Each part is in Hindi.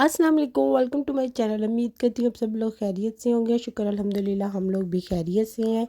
अस्सलाम वालेकुम, वेलकम टू माय चैनल। उम्मीद करती हूँ आप सब लोग खैरियत से होंगे। शुक्र अल्हम्दुलिल्लाह हम लोग भी खैरियत से हैं।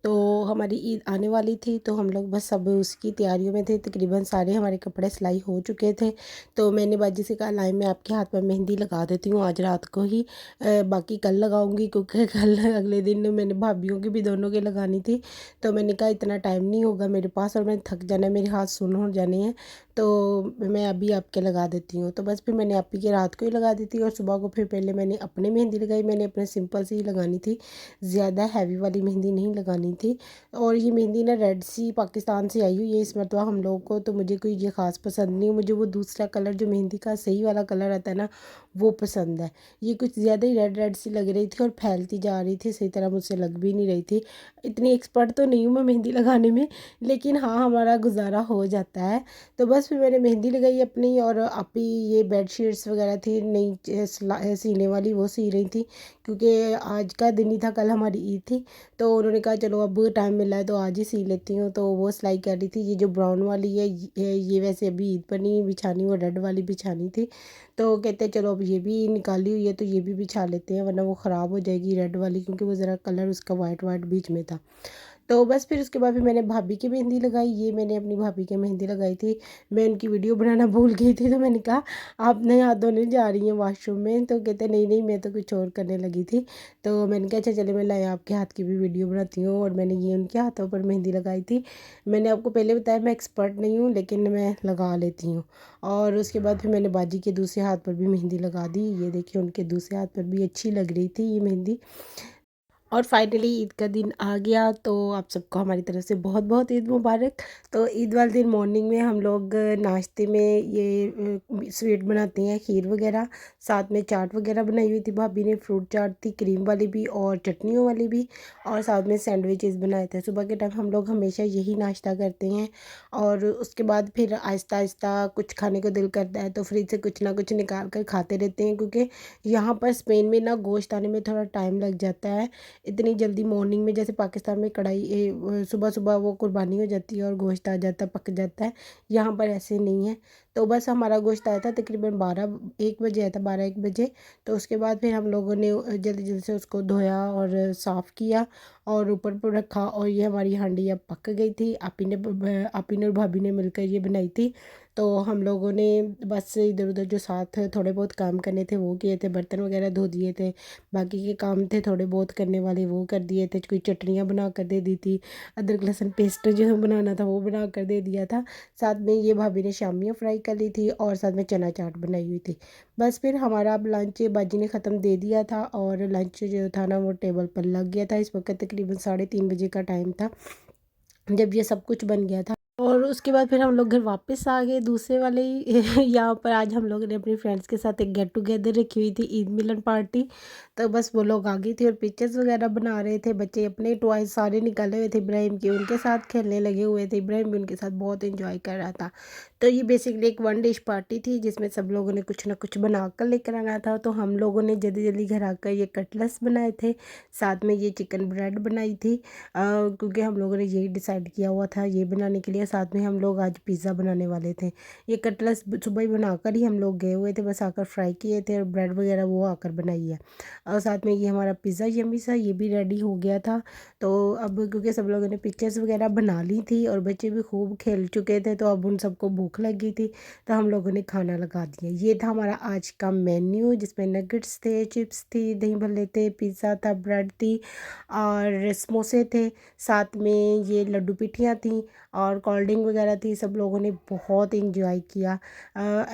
तो हमारी ईद आने वाली थी, तो हम लोग बस सब उसकी तैयारियों में थे। तकरीबन सारे हमारे कपड़े सिलाई हो चुके थे। तो मैंने बाजी से कहा लाई मैं आपके हाथ पर मेहंदी लगा देती हूँ आज रात को ही। बाकी कल लगाऊंगी क्योंकि कल अगले दिन मैंने भाभीयों की भी दोनों की लगानी थी। तो मैंने कहा इतना टाइम नहीं होगा मेरे पास और मैं थक जाना है, मेरे हाथ सुन्न हो जाने हैं। तो मैं अभी आपके लगा देती हूँ। तो बस फिर मैंने आपी के रात को ही लगा दी थी और सुबह को फिर पहले मैंने अपने मेहंदी लगाई। मैंने अपने सिंपल से ही लगानी थी, ज़्यादा हैवी वाली मेहंदी नहीं लगानी थी। और ये मेहंदी ना रेड सी पाकिस्तान से आई हुई है इस मरतबा हम लोग को, तो मुझे कोई ये ख़ास पसंद नहीं है। मुझे वो दूसरा कलर जो मेहंदी का सही वाला कलर आता है ना, वो पसंद है। ये कुछ ज़्यादा ही रेड रेड सी लग रही थी और फैलती जा रही थी, सही तरह मुझसे लग भी नहीं रही थी। इतनी एक्सपर्ट तो नहीं हूँ मैं मेहंदी लगाने में, लेकिन हाँ हमारा गुजारा हो जाता है। तो बस फिर मैंने मेहंदी लगाई अपनी, और आपी ये बेड शीट्स वगैरह थी नई सीने वाली, वो सी रही थी क्योंकि आज का दिन ही था, कल हमारी ईद थी। तो उन्होंने कहा चलो अब टाइम मिला है तो आज ही सी लेती हूँ। तो वो सिलाई कर रही थी। ये जो ब्राउन वाली है ये वैसे अभी ईद पर नहीं बिछानी, वो रेड वाली बिछानी थी। तो कहते चलो अब ये भी निकाली हुई है तो ये भी बिछा लेते हैं, वरना वो ख़राब हो जाएगी रेड वाली, क्योंकि वो ज़रा कलर उसका वाइट वाइट बीच में था। तो बस फिर उसके बाद फिर मैंने भाभी की मेहंदी लगाई। ये मैंने अपनी भाभी की मेहंदी लगाई थी। मैं उनकी वीडियो बनाना भूल गई थी, तो मैंने कहा आप नए हाथ धोने जा रही हैं वॉशरूम में? तो कहते नहीं नहीं मैं तो कुछ और करने लगी थी। तो मैंने कहा अच्छा चले मैं लाए आपके हाथ की भी वीडियो बनाती हूँ। और मैंने ये उनके हाथों पर मेहंदी लगाई थी। मैंने आपको पहले बताया मैं एक्सपर्ट नहीं हूँ, लेकिन मैं लगा लेती हूँ। और उसके बाद फिर मैंने बाजी के दूसरे हाथ पर भी मेहंदी लगा दी। ये देखिए उनके दूसरे हाथ पर भी अच्छी लग रही थी ये मेहंदी। और फाइनली ईद का दिन आ गया, तो आप सबको हमारी तरफ से बहुत बहुत ईद मुबारक। तो ईद वाले दिन मॉर्निंग में हम लोग नाश्ते में ये स्वीट बनाते हैं, खीर वगैरह। साथ में चाट वगैरह बनाई हुई थी भाभी ने, फ्रूट चाट थी, क्रीम वाली भी और चटनियों वाली भी। और साथ में सैंडविचेस बनाए थे। सुबह के टाइम हम लोग हमेशा यही नाश्ता करते हैं। और उसके बाद फिर आहिस्ता आहिस्ता कुछ खाने को दिल करता है तो फ्रिज से कुछ ना कुछ निकाल कर खाते रहते हैं, क्योंकि यहाँ पर स्पेन में ना गोश्त आने में थोड़ा टाइम लग जाता है। इतनी जल्दी मॉर्निंग में जैसे पाकिस्तान में कढ़ाई सुबह सुबह वो कुर्बानी हो जाती है और गोश्त आ जाता है, पक जाता है। यहाँ पर ऐसे नहीं है। तो बस हमारा गोश्त आया था तकरीबन 12-1 बजे आया था, 12-1 बजे। तो उसके बाद फिर हम लोगों ने जल्दी जल्दी से उसको धोया और साफ़ किया और ऊपर पर रखा। और ये हमारी हांडी अब पक गई थी। आपी ने और भाभी ने मिलकर ये बनाई थी। तो हम लोगों ने बस इधर उधर जो साथ थोड़े बहुत काम करने थे वो किए थे, बर्तन वगैरह धो दिए थे। बाकी के काम थे थोड़े बहुत करने वाले, वो कर दिए थे। कोई चटनियाँ बना कर दे दी थी, अदरक लहसुन पेस्ट जो बनाना था वो बना कर दे दिया था। साथ में ये भाभी ने शामियाँ फ्राई कर ली थी और साथ में चना चाट बनाई हुई थी। बस फिर हमारा अब लंच बाजी ने ख़त्म दे दिया था और लंच जो था ना वो टेबल पर लग गया था। इस वक्त तकरीबन 3:30 बजे का टाइम था जब ये सब कुछ बन गया था। और उसके बाद फिर हम लोग घर वापस आ गए दूसरे वाले ही यहाँ पर आज हम लोगों ने अपनी फ्रेंड्स के साथ एक गेट टुगेदर रखी हुई थी, ईद मिलन पार्टी। तो बस वो लोग आ गई थी और पिक्चर्स वगैरह बना रहे थे। बच्चे अपने टॉयज सारे निकाले हुए थे इब्राहिम के, उनके साथ खेलने लगे हुए थे। इब्राहिम भी उनके साथ बहुत इंजॉय कर रहा था। तो ये बेसिकली एक वन डिश पार्टी थी जिसमें सब लोगों ने कुछ ना कुछ बना कर लेकर आना था। तो हम लोगों ने जल्दी जल्दी घर आकर ये कटलेट्स बनाए थे, साथ में ये चिकन ब्रेड बनाई थी। क्योंकि हम लोगों ने यही डिसाइड किया हुआ था ये बनाने के लिए। साथ में हम लोग आज पिज़्ज़ा बनाने वाले थे। ये कटलेट्स सुबह ही बनाकर ही हम लोग गए हुए थे, बस आकर फ्राई किए थे और ब्रेड वगैरह वो आकर बनाई है। और साथ में ये हमारा पिज़्ज़ा यम्मी सा ये भी रेडी हो गया था। तो अब क्योंकि सब लोगों ने पिक्चर्स वगैरह बना ली थी और बच्चे भी खूब खेल चुके थे, तो अब उन सबको भूख लग गई थी। तो हम लोगों ने खाना लगा दिया। ये था हमारा आज का मेन्यू, जिसमें नगेट्स थे, चिप्स थी, दही भल्ले थे, पिज़्ज़ा था, ब्रेड थी और समोसे थे। साथ में ये लड्डू पिठियाँ थी और कोल्ड ड्रिंक वगैरह थी। सब लोगों ने बहुत इंजॉय किया।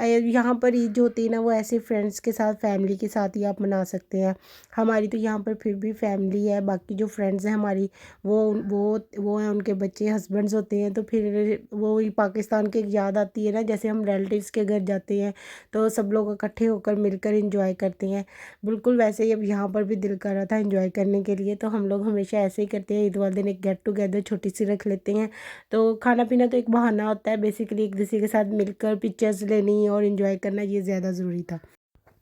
यहाँ पर ईद जो होती है ना वो ऐसे फ्रेंड्स के साथ, फैमिली के साथ ही आप मना सकते हैं। हमारी तो यहाँ पर फिर भी फैमिली है, बाकी जो फ्रेंड्स हैं हमारी वो हैं, उनके बच्चे हस्बैंड्स होते हैं। तो फिर वो ही पाकिस्तान की याद आती है ना, जैसे हम रिलेटिव्स के घर जाते हैं तो सब लोग इकट्ठे होकर मिलकर इंजॉय करते हैं। बिल्कुल वैसे ही अब यहाँ पर भी दिल कर रहा था इंजॉय करने के लिए, तो हम लोग हमेशा ऐसे ही करते हैं। ईद वाले दिन एक गेट टुगेदर छोटी सी रख लेते हैं। तो खाना पीना तो एक बहाना होता है, बेसिकली एक दूसरे के साथ मिलकर पिक्चर्स लेनी और इन्जॉय करना ये ज़्यादा ज़रूरी था।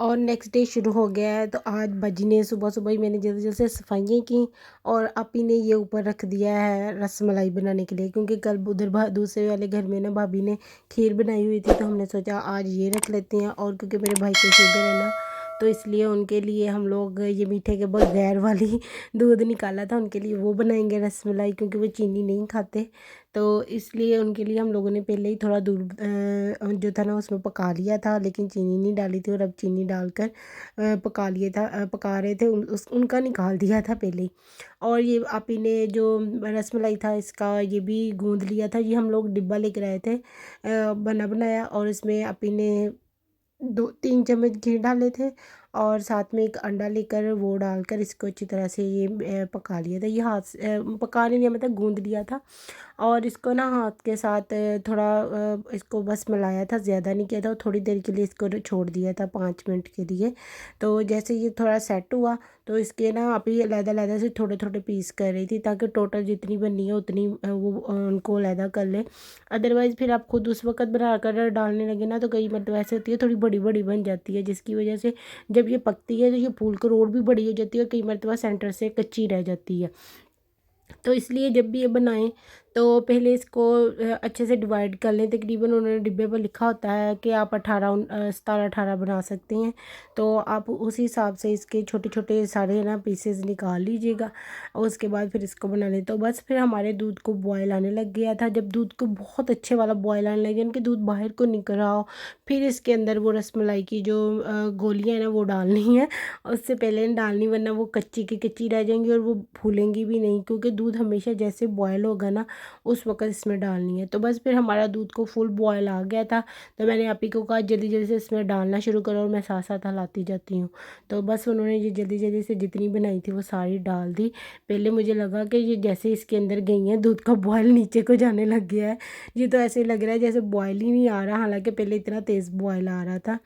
और नेक्स्ट डे शुरू हो गया है। तो आज बाजी ने सुबह सुबह ही मैंने जल्दी जल्दी से सफाइयाँ की और आपी ने ये ऊपर रख दिया है रसमलाई बनाने के लिए, क्योंकि कल उधर दूसरे वाले घर में ना भाभी ने खीर बनाई हुई थी, तो हमने सोचा आज ये रख लेते हैं। और क्योंकि मेरे भाई को शुगर है ना, तो इसलिए उनके लिए हम लोग ये मीठे के बगैर वाली दूध निकाला था, उनके लिए वो बनाएंगे रसमलाई, क्योंकि वो चीनी नहीं खाते। तो इसलिए उनके लिए हम लोगों ने पहले ही थोड़ा दूध जो था ना उसमें पका लिया था, लेकिन चीनी नहीं डाली थी, और अब चीनी डालकर पका लिए था, पका रहे थे, उनका निकाल दिया था पहले ही। और ये आपी ने जो रसमलाई था इसका ये भी गूंद लिया था। ये हम लोग डिब्बा लेकर आए थे बना बनाया, और इसमें आपी ने 2-3 चम्मच घी डाले थे, और साथ में एक अंडा लेकर वो डालकर इसको अच्छी तरह से ये पका लिया था। ये हाथ से पका नहीं लिया, मतलब गूंद लिया था। और इसको ना हाथ के साथ थोड़ा इसको बस मिलाया था, ज़्यादा नहीं किया था, और थोड़ी देर के लिए इसको छोड़ दिया था 5 मिनट के लिए। तो जैसे ये थोड़ा सेट हुआ, तो इसके ना अभी अलहदा से थोड़े थोड़े पीस कर रही थी, ताकि टोटल जितनी बननी है उतनी वो उनको अलहदा कर ले। अदरवाइज़ फिर आप खुद उस वक़्त बना कर डालने लगे ना, तो कई मतलब ऐसे होती है थोड़ी बड़ी बड़ी बन जाती है, जिसकी वजह से जब ये पकती है तो ये फूल कर और भी बड़ी हो जाती है, और कई मरतबा सेंटर से कच्ची रह जाती है। तो इसलिए जब भी ये बनाएं तो पहले इसको अच्छे से डिवाइड कर लें। तकरीबन उन्होंने डिब्बे पर लिखा होता है कि आप 17-18 बना सकते हैं, तो आप उसी हिसाब से इसके छोटे छोटे सारे ना पीसेस निकाल लीजिएगा, और उसके बाद फिर इसको बना लें। तो बस फिर हमारे दूध को बॉयल आने लग गया था। जब दूध को बहुत अच्छे वाला बॉयल आने लगे, उनके दूध बाहर को निकल रहा हो, फिर इसके अंदर वो रसमलाई की जो गोलियाँ हैं ना वो डालनी है। उससे पहले नहीं डालनी, वरना वो कच्ची की कच्ची रह जाएंगी और वो फूलेंगी भी नहीं, क्योंकि दूध हमेशा जैसे बॉयल होगा ना उस वक़्त इसमें डालनी है। तो बस फिर हमारा दूध को फुल बॉयल आ गया था, तो मैंने आप ही को कहा जल्दी जल्दी से इसमें डालना शुरू करो, और मैं साथ साथ हलाती जाती हूँ। तो बस उन्होंने ये जल्दी जल्दी से जितनी बनाई थी वो सारी डाल दी। पहले मुझे लगा कि ये जैसे इसके अंदर गई हैं दूध का बॉयल नीचे को जाने लग गया है, ये तो ऐसे लग रहा है जैसे बॉयल ही नहीं आ रहा, हालांकि पहले इतना तेज़ बॉयल आ रहा था।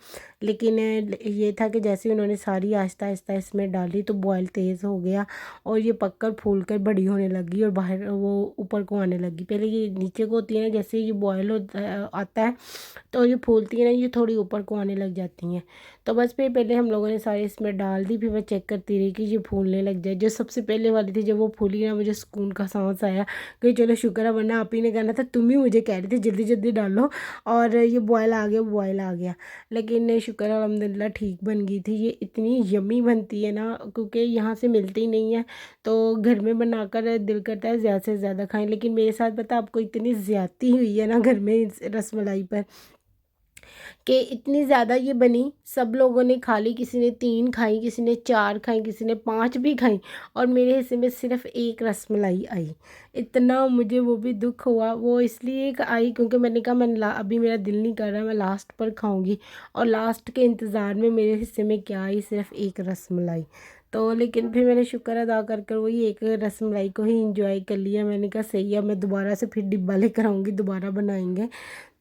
लेकिन ये था कि जैसे उन्होंने सारी आहिस्ता आहिस्ता इसमें डाली तो बॉयल तेज़ हो गया, और ये पककर फूल कर बड़ी होने लगी, और बाहर वो ऊपर को आने लगी। पहले ये नीचे को होती है ना, जैसे ये बॉयल आता है तो ये फूलती है ना, ये थोड़ी ऊपर को आने लग जाती हैं। तो बस फिर पहले हम लोगों ने सारी इसमें डाल दी, फिर मैं चेक करती रही कि ये फूलने लग जाए। जो सबसे पहले वाली थी जब वो फूली ना, मुझे सुकून का सांस आया कि चलो शुक्र है, वरना आप ही ने कहना था तुम ही मुझे कह रही थी जल्दी जल्दी डालो, और ये बॉयल आ गया बॉयल आ गया। लेकिन शुक्र है अल्हम्दुलिल्लाह ठीक बन गई थी। ये इतनी यम्मी बनती है ना, क्योंकि यहाँ से मिलती नहीं है, तो घर में बनाकर दिल करता है ज़्यादा से ज़्यादा खाएं। लेकिन मेरे साथ पता आपको इतनी ज़्यादती हुई है ना घर में इस रसमलाई पर, कि इतनी ज़्यादा ये बनी, सब लोगों ने खा ली। किसी ने 3 खाई, किसी ने 4 खाई, किसी ने 5 भी खाई, और मेरे हिस्से में सिर्फ एक रसमलाई आई। इतना मुझे वो भी दुख हुआ। वो इसलिए आई क्योंकि मैंने कहा अभी मेरा दिल नहीं कर रहा, मैं लास्ट पर खाऊंगी, और लास्ट के इंतज़ार में मेरे हिस्से में क्या आई, सिर्फ एक रसमलाई। तो लेकिन फिर मैंने शुक्र अदा कर कर वही एक रसमलाई को ही इंजॉय कर लिया। मैंने कहा सही है, मैं दोबारा से फिर डिब्बा लेकर आऊँगी, दोबारा बनाएंगे।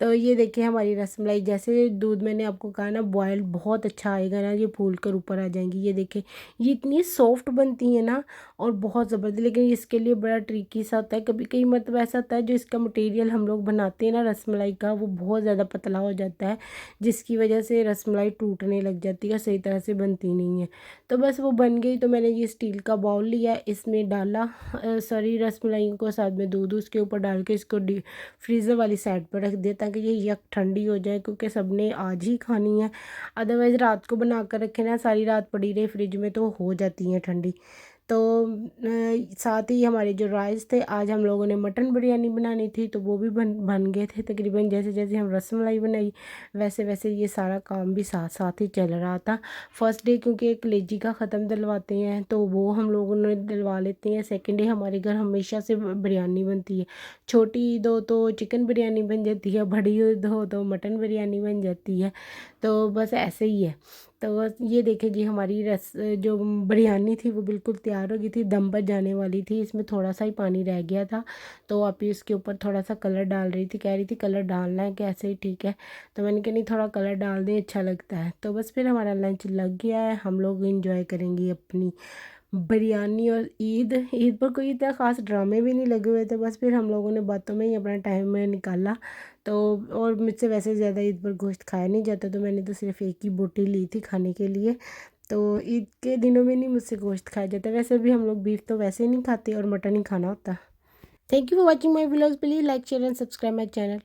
तो ये देखिए हमारी रसमलाई, जैसे दूध मैंने आपको कहा ना बॉयल बहुत अच्छा आएगा ना, ये फूल कर ऊपर आ जाएंगी। ये देखिए ये इतनी सॉफ्ट बनती है ना, और बहुत ज़बरदस्त। लेकिन इसके लिए बड़ा ट्रिकी सा होता है, कभी कई मतलब ऐसा होता है जो इसका मटेरियल हम लोग बनाते हैं ना रसमलाई का, वो बहुत ज़्यादा पतला हो जाता है, जिसकी वजह से रसमलाई टूटने लग जाती है, सही तरह से बनती नहीं है। तो बस वो बन गई। तो मैंने ये स्टील का बाउल लिया, इसमें डाला सारी रसमलाई को, साथ में दूध उसके ऊपर डाल के इसको फ्रीज़र वाली साइड पर रख दिया, ताकि ये यक ठंडी हो जाए, क्योंकि सबने आज ही खानी है। अदरवाइज़ रात को बना कर रखे ना, सारी रात पड़ी रहे फ्रिज में तो हो जाती हैं ठंडी। तो साथ ही हमारे जो राइस थे, आज हम लोगों ने मटन बिरयानी बनानी थी, तो वो भी बन बन गए थे तकरीबन। जैसे जैसे हम रसमलाई बनाई वैसे वैसे ये सारा काम भी साथ साथ ही चल रहा था। फर्स्ट डे क्योंकि एक कलेजी का ख़त्म दिलवाते हैं, तो वो हम लोगों ने दिलवा लेते हैं। सेकंड डे हमारे घर हमेशा से बिरयानी बनती है। छोटी ईद हो तो चिकन बिरयानी बन जाती है, बड़ी ईद हो तो मटन बिरयानी बन जाती है। तो बस ऐसे ही है। तो बस ये देखिए जी हमारी जो बिरयानी थी वो बिल्कुल तैयार हो गई थी, दम पर जाने वाली थी। इसमें थोड़ा सा ही पानी रह गया था, तो आप ही उसके ऊपर थोड़ा सा कलर डाल रही थी, कह रही थी कलर डालना है कि ऐसे ही ठीक है। तो मैंने कहा नहीं थोड़ा कलर डाल दें, अच्छा लगता है। तो बस फिर हमारा लंच लग गया है, हम लोग इंजॉय करेंगे अपनी बिरयानी और ईद ईद पर कोई इतना ख़ास ड्रामे भी नहीं लगे हुए थे, बस फिर हम लोगों ने बातों में ही अपना टाइम में निकाला। तो और मुझसे वैसे ज़्यादा ईद पर गोश्त खाया नहीं जाता, तो मैंने तो सिर्फ एक ही बोटी ली थी खाने के लिए। तो ईद के दिनों में नहीं मुझसे गोश्त खाया जाता, वैसे भी हम लोग बीफ तो वैसे ही नहीं खाते और मटन ही खाना होता। Thank you for watching my vlogs, please like share and subscribe my channel.